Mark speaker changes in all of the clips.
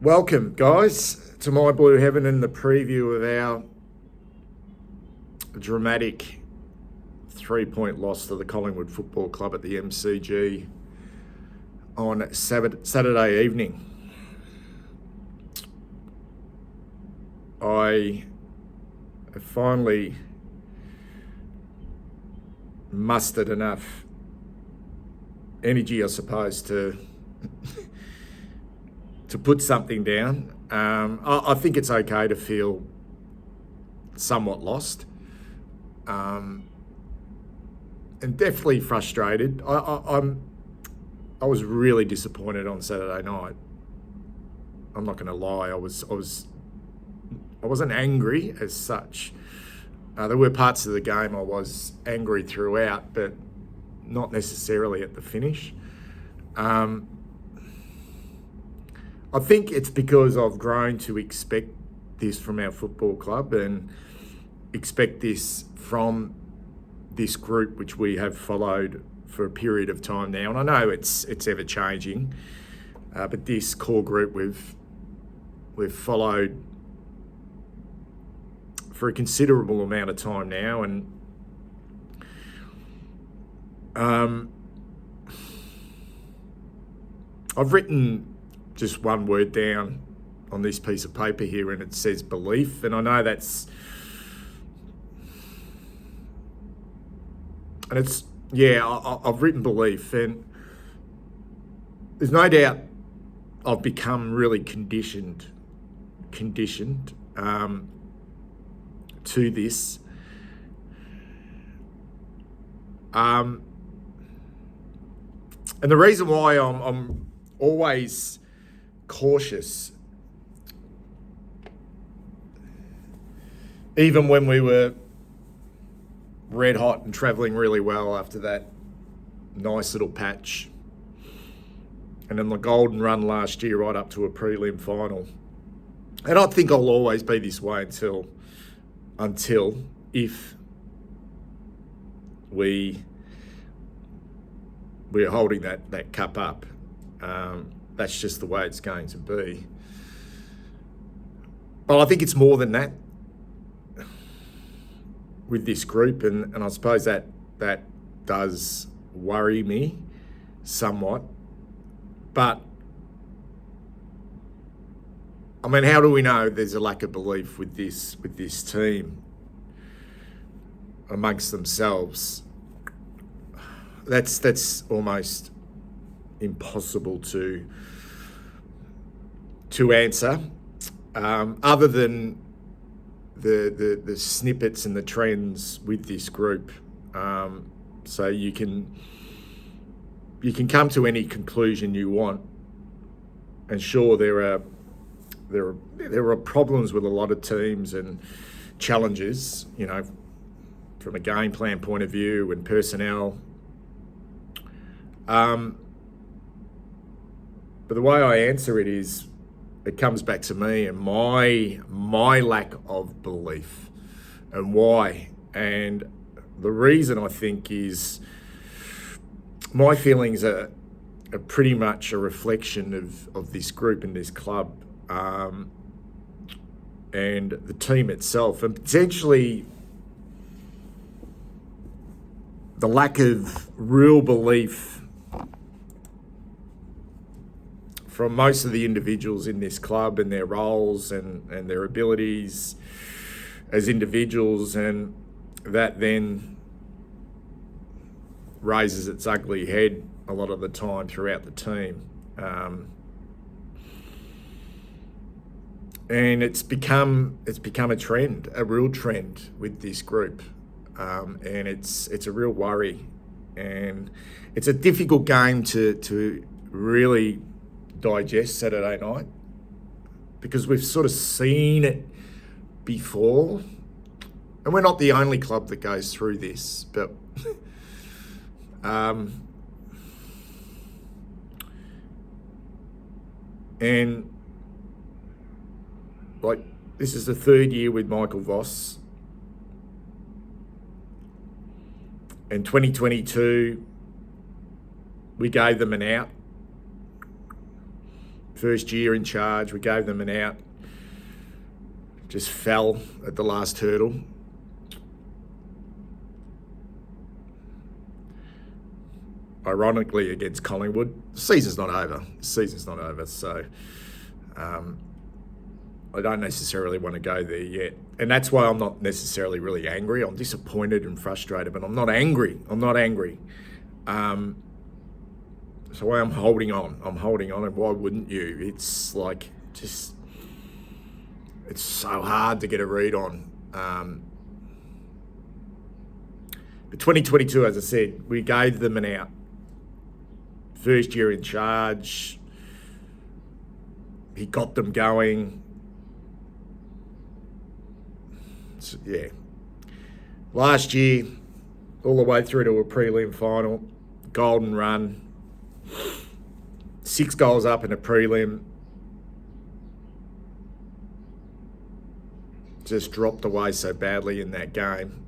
Speaker 1: Welcome, guys, to My Blue Heaven and the preview of our dramatic 3-point loss to the Collingwood Football Club at the MCG on Saturday evening. I have finally mustered enough energy, I suppose, to put something down. I think it's okay to feel somewhat lost, and definitely frustrated. I was really disappointed on Saturday night. I'm not going to lie. I wasn't angry as such. There were parts of the game I was angry throughout, but not necessarily at the finish. I think it's because I've grown to expect this from our football club and expect this from this group, which we have followed for a period of time now. And I know it's ever changing, but this core group we've followed for a considerable amount of time now, and I've written just one word down on this piece of paper here, and it says belief. And I know I've written belief, and there's no doubt I've become really conditioned to this. And the reason why I'm always cautious, even when we were red hot and travelling really well after that nice little patch, and then the golden run last year right up to a prelim final. And I think I'll always be this way until if we're holding that cup up. That's just the way it's going to be. But I think it's more than that with this group, and I suppose that does worry me somewhat. But I mean, how do we know there's a lack of belief with this team amongst themselves? That's almost impossible to answer, other than the snippets and the trends with this group. So you can come to any conclusion you want, and sure, there are problems with a lot of teams and challenges, from a game plan point of view and personnel. But the way I answer it is, it comes back to me and my lack of belief, and why. And the reason, I think, is my feelings are pretty much a reflection of this group and this club, and the team itself, and potentially the lack of real belief from most of the individuals in this club and their roles and their abilities as individuals, and that then raises its ugly head a lot of the time throughout the team. And it's become a trend, a real trend with this group, and it's a real worry, and it's a difficult game to really digest Saturday night, because we've sort of seen it before, and we're not the only club that goes through this, but and like, this is the third year with Michael Voss. In 2022, we gave them an out First year in charge, we gave them an out. Just fell at the last hurdle. Ironically, against Collingwood. The season's not over. So I don't necessarily want to go there yet. And that's why I'm not necessarily really angry. I'm disappointed and frustrated, but I'm not angry. So I'm holding on, and why wouldn't you? It's like, just, it's so hard to get a read on. But 2022, as I said, we gave them an out. First year in charge, he got them going. So, yeah. Last year, all the way through to a prelim final, golden run, 6 goals up in a prelim, just dropped away so badly in that game.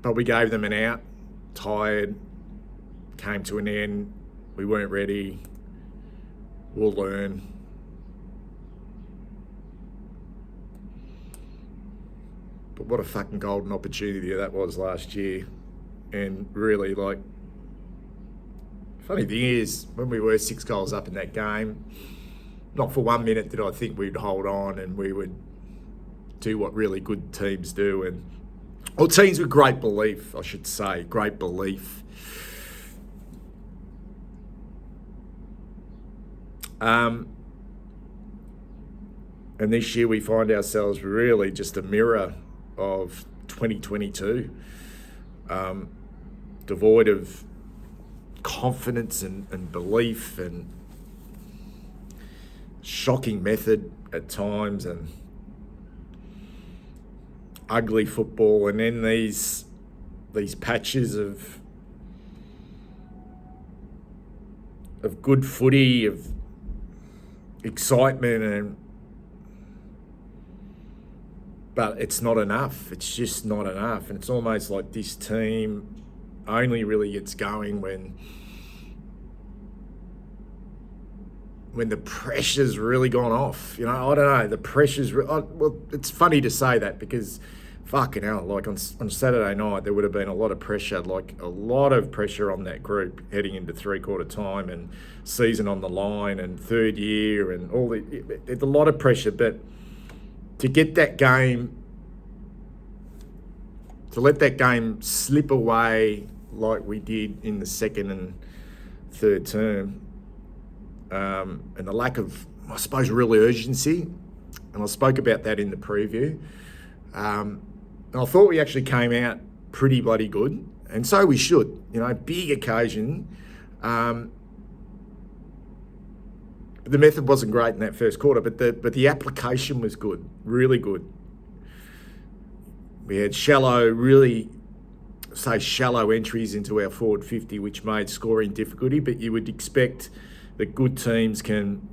Speaker 1: But we gave them an out, tired, came to an end, we weren't ready, we'll learn. But what a fucking golden opportunity that was last year. And really, like, funny thing is, when we were 6 goals up in that game, not for 1 minute did I think we'd hold on and we would do what really good teams do, or teams with great belief, I should say, great belief. And this year we find ourselves really just a mirror of 2022, devoid of confidence and belief, and shocking method at times, and ugly football, and then these patches of good footy, of excitement, but it's not enough. It's just not enough. And it's almost like this team only really gets going when the pressure's really gone off. I don't know, the pressure's... well, it's funny to say that because, fucking hell, like on Saturday night, there would have been a lot of pressure on that group heading into three-quarter time and season on the line and third year and all there's a lot of pressure, but to get that game, to let that game slip away like we did in the second and third term, and the lack of, I suppose, real urgency, and I spoke about that in the preview, and I thought we actually came out pretty bloody good, and so we should, big occasion. The method wasn't great in that first quarter, but the application was good, really good. We had shallow entries into our forward 50, which made scoring difficulty, but you would expect that good teams can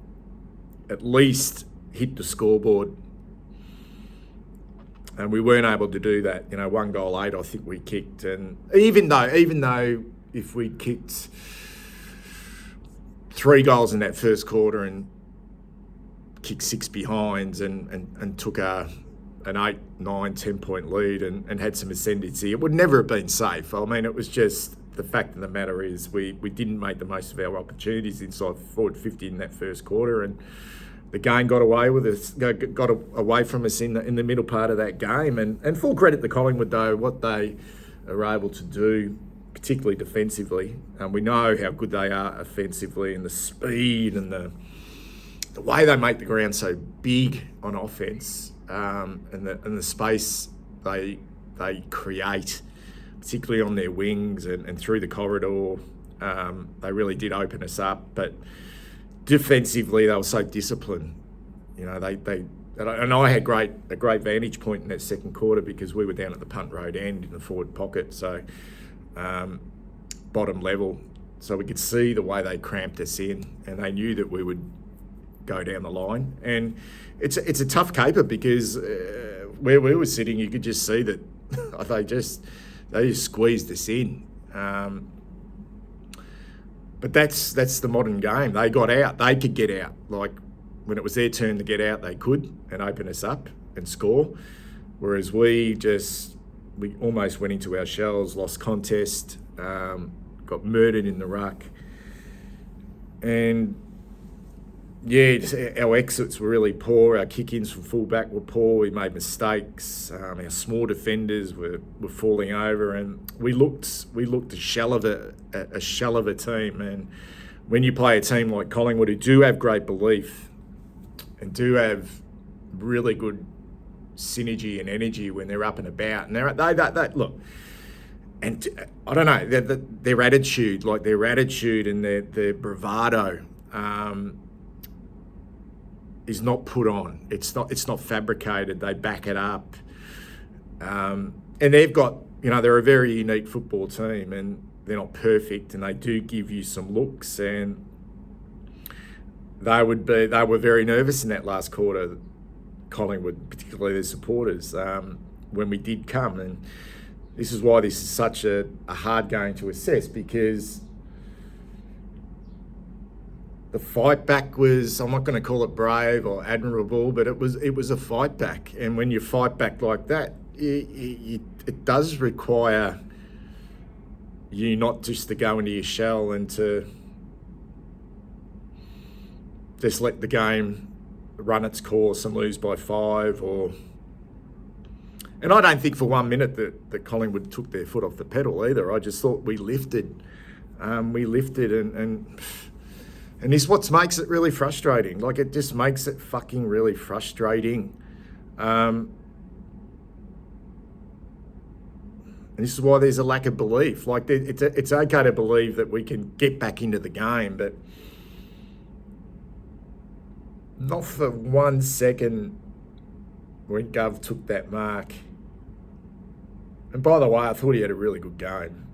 Speaker 1: at least hit the scoreboard. And we weren't able to do that. 1 goal 8, I think we kicked. And even though if we'd kicked 3 goals in that first quarter and kicked 6 behinds and took an 8, 9, 10 point lead and had some ascendancy, it would never have been safe. I mean, it was just, the fact of the matter is we didn't make the most of our opportunities inside forward 50 in that first quarter, and the game got away from us in the middle part of that game. And full credit to Collingwood, though, what they are able to do, particularly defensively. And we know how good they are offensively, and the speed and the way they make the ground so big on offense, and the space they create, particularly on their wings and through the corridor. They really did open us up, but defensively they were so disciplined. And I had a great vantage point in that second quarter because we were down at the punt road end in the forward pocket, so bottom level, so we could see the way they cramped us in, and they knew that we would go down the line. And it's a tough caper because where we were sitting, you could just see that they just squeezed us in. But that's the modern game. They got out. They could get out. Like when it was their turn to get out, they could and open us up and score. Whereas we almost went into our shells, lost contest, got murdered in the ruck. And yeah, our exits were really poor. Our kick-ins from fullback were poor. We made mistakes. Our small defenders were falling over, and we looked a shell of a team. And when you play a team like Collingwood, who do have great belief and do have really good synergy and energy when they're up and about, and they look. And I don't know, their attitude and their bravado. Is not put on. It's not fabricated. They back it up, and they've got, they're a very unique football team, and they're not perfect, and they do give you some looks, and they were very nervous in that last quarter, Collingwood, particularly their supporters, when we did come, and this is why this is such a hard game to assess, because the fight back was, I'm not going to call it brave or admirable, but it was a fight back. And when you fight back like that, it does require you not just to go into your shell and to just let the game run its course and lose by 5 And I don't think for 1 minute that Collingwood took their foot off the pedal either. I just thought we lifted. And this is what makes it really frustrating. Like, it just makes it fucking really frustrating. And this is why there's a lack of belief. Like, it's okay to believe that we can get back into the game, but not for 1 second when Gov took that mark. And by the way, I thought he had a really good game.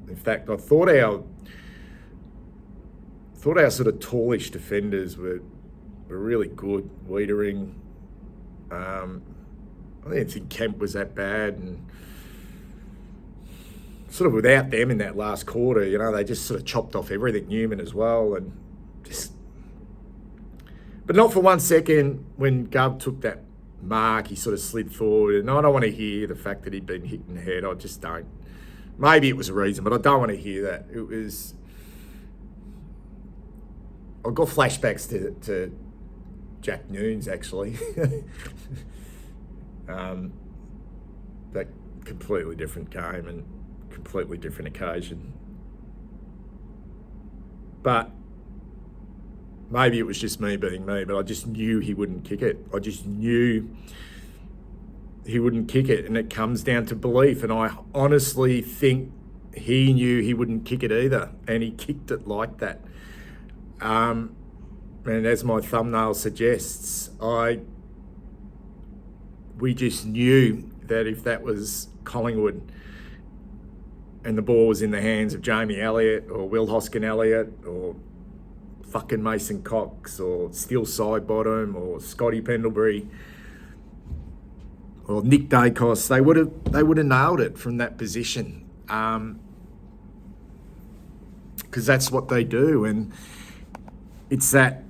Speaker 1: In fact, I thought our sort of tallish defenders were really good. Wiedering, I didn't think Kemp was that bad, and sort of without them in that last quarter, they just sort of chopped off everything. Newman as well, and but not for 1 second when Gov took that mark, he sort of slid forward, and I don't want to hear the fact that he'd been hit in the head. I just don't. Maybe it was a reason, but I don't want to hear that. It was. I've got flashbacks to Jack Noons, actually. That completely different game and completely different occasion. But maybe it was just me being me, but I just knew he wouldn't kick it. I just knew he wouldn't kick it, and it comes down to belief. And I honestly think he knew he wouldn't kick it either, and he kicked it like that. And as my thumbnail suggests, we just knew that if that was Collingwood and the ball was in the hands of Jamie Elliott or Will Hoskin-Elliott or fucking Mason Cox or Steele Sidebottom or Scotty Pendlebury or Nick Dacos, they would have nailed it from that position, because that's what they do. And it's that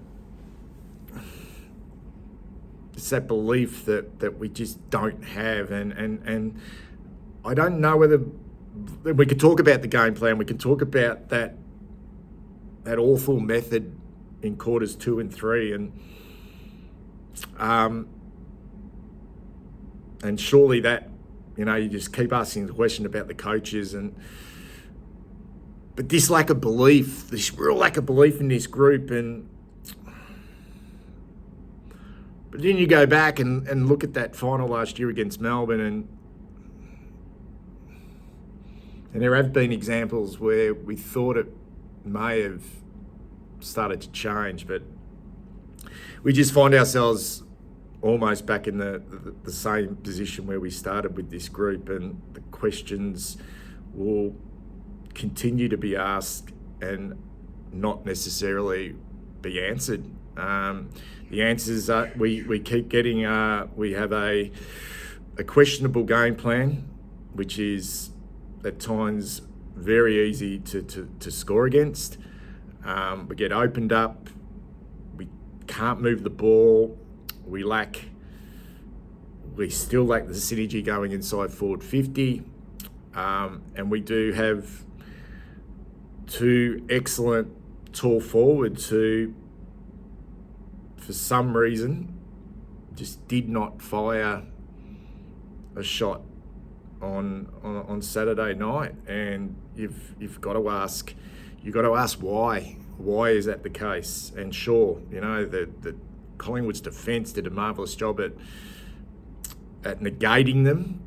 Speaker 1: belief that we just don't have, and I don't know whether we could talk about the game plan. We can talk about that awful method in quarters 2 and 3, and surely that, you just keep asking the question about the coaches, but this lack of belief, this real lack of belief in this group, but then you go back and look at that final last year against Melbourne, and there have been examples where we thought it may have started to change, but we just find ourselves almost back in the same position where we started with this group, and the questions will continue to be asked and not necessarily be answered. The answers are, we keep getting, we have a questionable game plan, which is at times very easy to score against. We get opened up. We can't move the ball. We still lack the synergy going inside forward 50. And we do have two excellent tall forwards who, for some reason, just did not fire a shot on Saturday night. And you've got to ask why. Why is that the case? And sure, the Collingwood's defence did a marvellous job at negating them.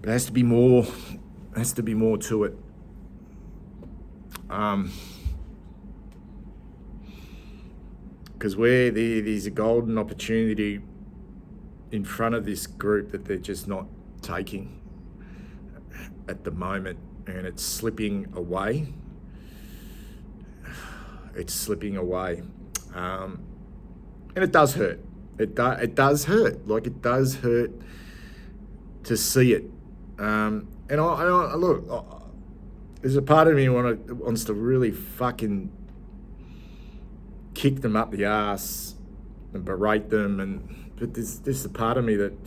Speaker 1: There has to be more. Has to be more to it. Because there's a golden opportunity in front of this group that they're just not taking at the moment, and it's slipping away. It's slipping away, and it does hurt. It does hurt. Like, it does hurt to see it. And I look, there's a part of me wants to really fucking kick them up the arse and berate them, but there's a part of me that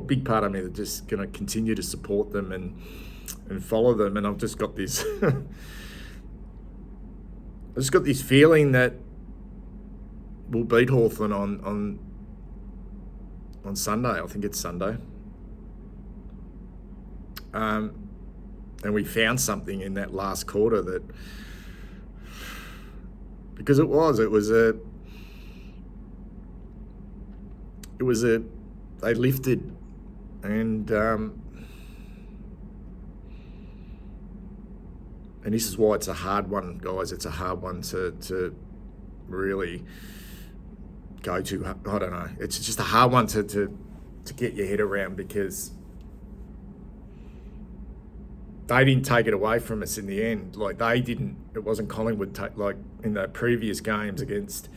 Speaker 1: big part of me that just going to continue to support them and follow them. And I've just got this, feeling that we'll beat Hawthorn on Sunday. I think it's Sunday. And we found something in that last quarter that, because they lifted, and this is why it's a hard one, guys. It's a hard one to really go to. I don't know. It's just a hard one to get your head around, because they didn't take it away from us in the end. Like, they didn't. It wasn't Collingwood like in the previous games against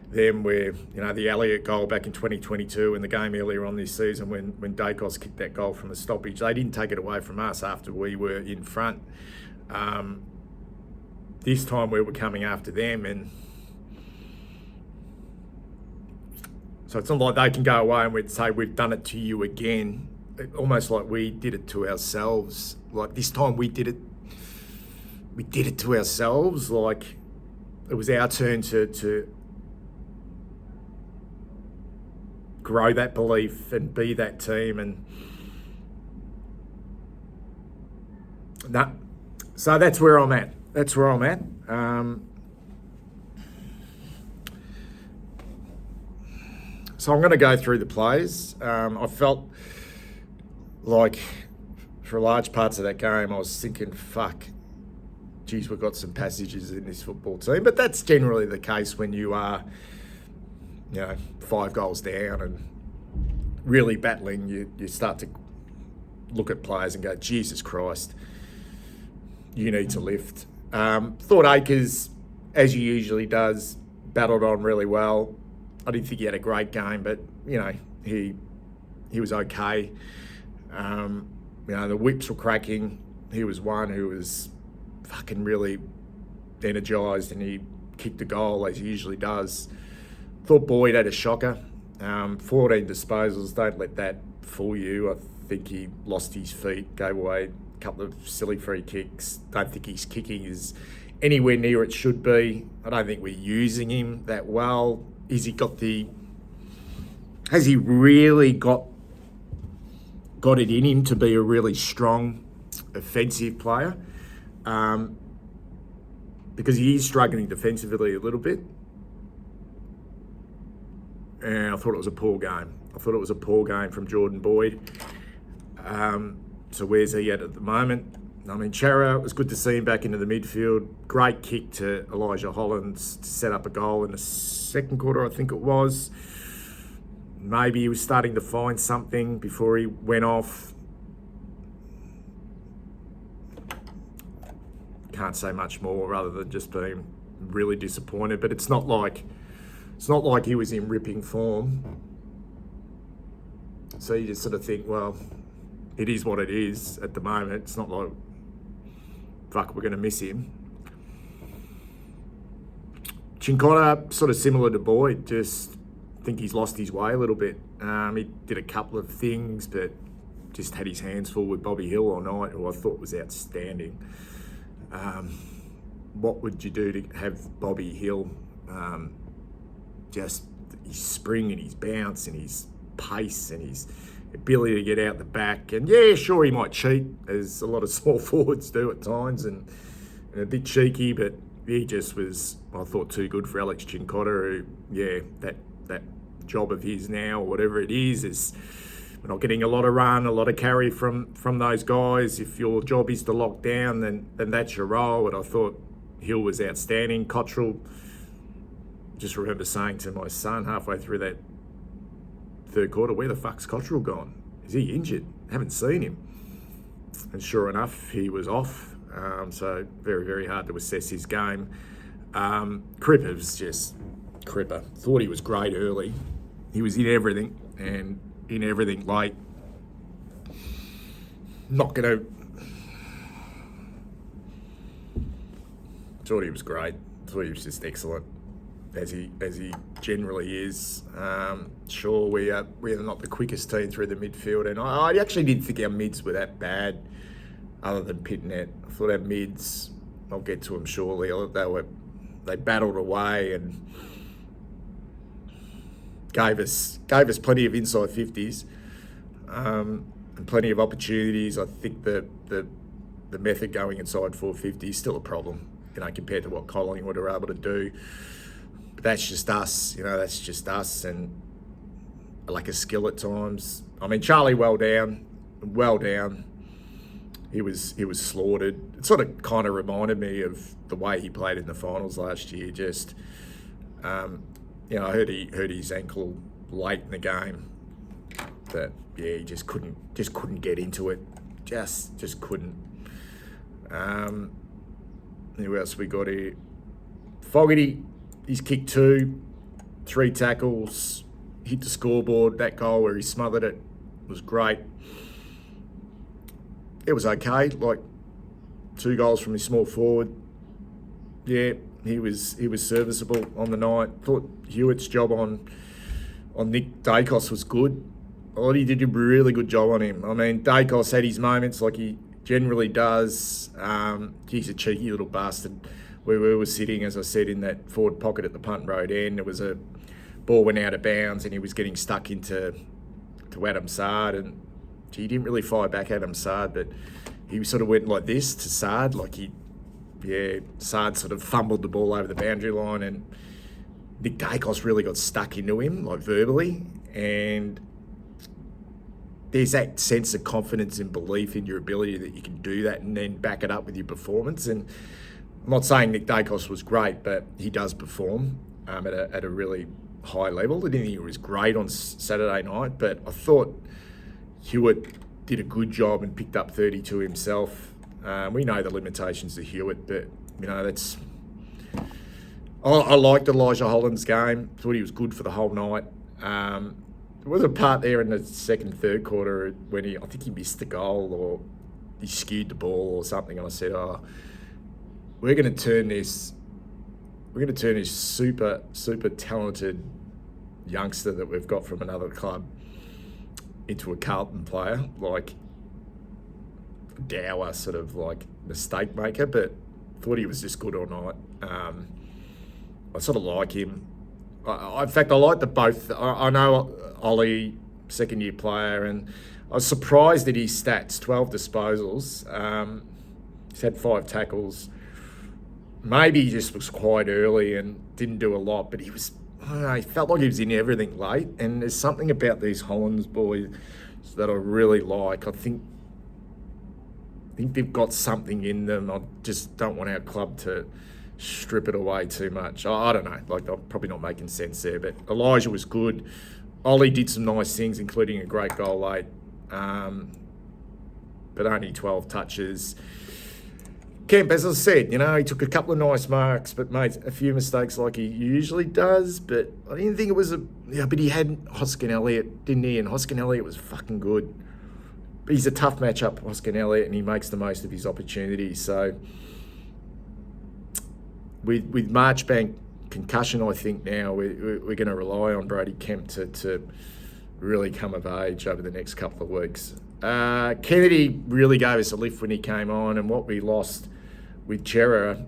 Speaker 1: them, where the Elliott goal back in 2022 and the game earlier on this season when Dacos kicked that goal from a stoppage. They didn't take it away from us after we were in front. This time we were coming after them, and so it's not like they can go away and we'd say we've done it to you again. Almost like we did it to ourselves. Like, this time we did it to ourselves. Like, it was our turn to grow that belief and be that team. And so that's where I'm at. So I'm going to go through the plays. I felt like, for large parts of that game, I was thinking, fuck, geez, we've got some passages in this football team. But that's generally the case when you are, 5 goals down and really battling. You start to look at players and go, Jesus Christ, you need to lift. Thought Akers, as he usually does, battled on really well. I didn't think he had a great game, but, he was okay. The whips were cracking. He was one who was fucking really energised, and he kicked the goal as he usually does. Thought Boyd had a shocker. 14 disposals. Don't let that fool you. I think he lost his feet, gave away a couple of silly free kicks. Don't think his kicking is anywhere near it should be. I don't think we're using him that well. Has he really got it in him to be a really strong offensive player? Because he is struggling defensively a little bit. And I thought it was a poor game. From Jordan Boyd. So where's he at the moment? I mean, Chera, it was good to see him back into the midfield. Great kick to Elijah Hollands to set up a goal in the second quarter, I think it was. Maybe he was starting to find something before he went off. Can't say much more rather than just being really disappointed. But it's not like he was in ripping form. So you just sort of think, well, it is what it is at the moment. It's not like, fuck, we're going to miss him. Cincotta, sort of similar to Boyd, just think he's lost his way a little bit. He did a couple of things, but just had his hands full with Bobby Hill all night, who I thought was outstanding. What would you do to have Bobby Hill, just his spring and his bounce and his pace and his ability to get out the back? And yeah, sure, he might cheat, as a lot of small forwards do at times, and a bit cheeky, but he just was, I thought, too good for Alex Cincotta, who, yeah, that job of his now, or whatever it is we're not getting a lot of run, a lot of carry from those guys. If your job is to lock down, then that's your role. And I thought Hill was outstanding. Cottrell, just remember saying to my son halfway through that third quarter, where the fuck's Cottrell gone? Is he injured? Haven't seen him. And sure enough, he was off. So very, very hard to assess his game. Cripper was just Cripper. Thought he was great early. He was in everything and in everything late. Not going to... Thought he was great. Thought he was just excellent, as he generally is. Sure, we're not the quickest team through the midfield, and I actually didn't think our mids were that bad, other than Pitnet. I thought our mids, I'll get to them shortly, they battled away and gave us plenty of inside 50s, and plenty of opportunities. I think the method going inside 450 is still a problem, compared to what Collingwood are able to do. But that's just us, and I lack a skill at times. I mean, Charlie, well down. He was slaughtered. It sort of kind of reminded me of the way he played in the finals last year. Just, I heard he hurt his ankle late in the game, but yeah, he just couldn't get into it. Just couldn't. Who else we got here? Fogarty, he's kicked 2, 3 tackles, hit the scoreboard. That goal where he smothered it was great. It was okay, like 2 goals from his small forward. Yeah, he was serviceable on the night. Thought Hewitt's job on Nick Dacos was good. I thought he did a really good job on him. I mean, Dacos had his moments like he generally does. He's a cheeky little bastard. Where we were sitting, as I said, in that forward pocket at the punt road end, there was a ball went out of bounds and he was getting stuck into Adam Sard, and he didn't really fire back at Adam Sard, but he sort of went like this to Sard, Sard sort of fumbled the ball over the boundary line, and Nick Dacos really got stuck into him, like verbally, and there's that sense of confidence and belief in your ability that you can do that and then back it up with your performance. And I'm not saying Nick Dacos was great, but he does perform at a really high level. I didn't think he was great on Saturday night, but I thought Hewitt did a good job and picked up 32 himself. We know the limitations of Hewitt, but that's. I liked Elijah Holland's game. Thought he was good for the whole night. There was a part there in the second, third quarter when I think he missed the goal or he skewed the ball or something, and I said, we're going to turn this super, super talented youngster that we've got from another club into a Carlton player, like a dour sort of like mistake maker, but thought he was just good all night. I sort of like him. In fact, I like the both. I know Ollie, second-year player, and I was surprised at his stats, 12 disposals. He's had 5 tackles. Maybe he just was quite early and didn't do a lot, but he was, I don't know, he felt like he was in everything late. And there's something about these Hollands boys that I really like. I think they've got something in them. I just don't want our club to strip it away too much. I don't know, like I'm probably not making sense there, but Elijah was good. Ollie did some nice things, including a great goal late, but only 12 touches. Kemp, as I said, he took a couple of nice marks, but made a few mistakes like he usually does. But I didn't think it was but he had Hoskin Elliott, didn't he? And Hoskin Elliott was fucking good. But he's a tough matchup, Hoskin Elliott, and he makes the most of his opportunities. So with Marchbank concussion, I think now we're going to rely on Brody Kemp to really come of age over the next couple of weeks. Kennedy really gave us a lift when he came on, and what we lost with Chera,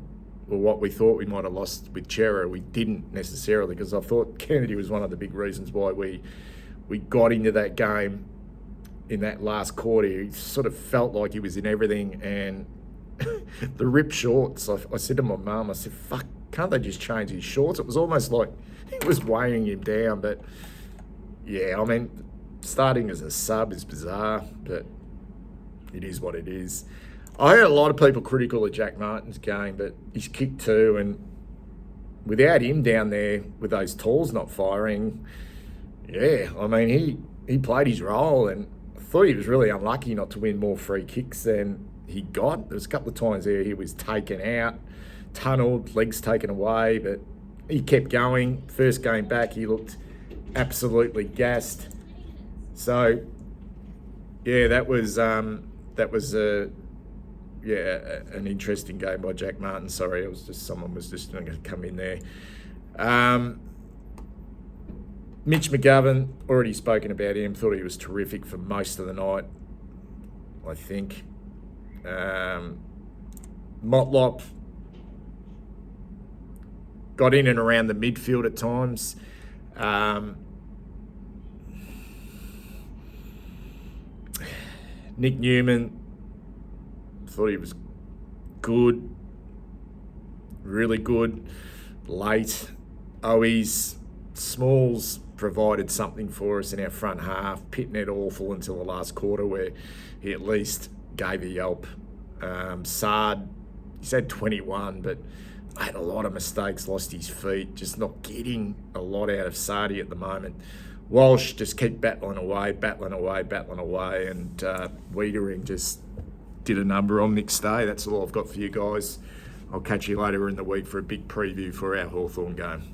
Speaker 1: or what we thought we might have lost with Chera, we didn't necessarily, because I thought Kennedy was one of the big reasons why we got into that game in that last quarter. He sort of felt like he was in everything, and the ripped shorts, I said to my mum, I said, fuck, can't they just change his shorts? It was almost like it was weighing him down. But yeah, I mean, starting as a sub is bizarre, but it is what it is. I heard a lot of people critical of Jack Martin's game, but he's kicked too, and without him down there with those talls not firing, yeah, I mean, he played his role, and I thought he was really unlucky not to win more free kicks than he got. There was a couple of times there he was taken out, tunnelled, legs taken away, but he kept going. First game back, he looked absolutely gassed. So, yeah, that was an interesting game by Jack Martin. Sorry, someone was just going to come in there. Mitch McGovern, already spoken about him. Thought he was terrific for most of the night, I think. Motlop got in and around the midfield at times. Nick Newman, thought he was good, really good, late. Owies, Smalls provided something for us in our front half. Pitnet awful until the last quarter, where he at least gave a yelp. Sard, he's had 21, but made a lot of mistakes, lost his feet, just not getting a lot out of Sardi at the moment. Walsh just kept battling away, and Wiedering just did a number on Nick's day. That's all I've got for you guys. I'll catch you later in the week for a big preview for our Hawthorn game.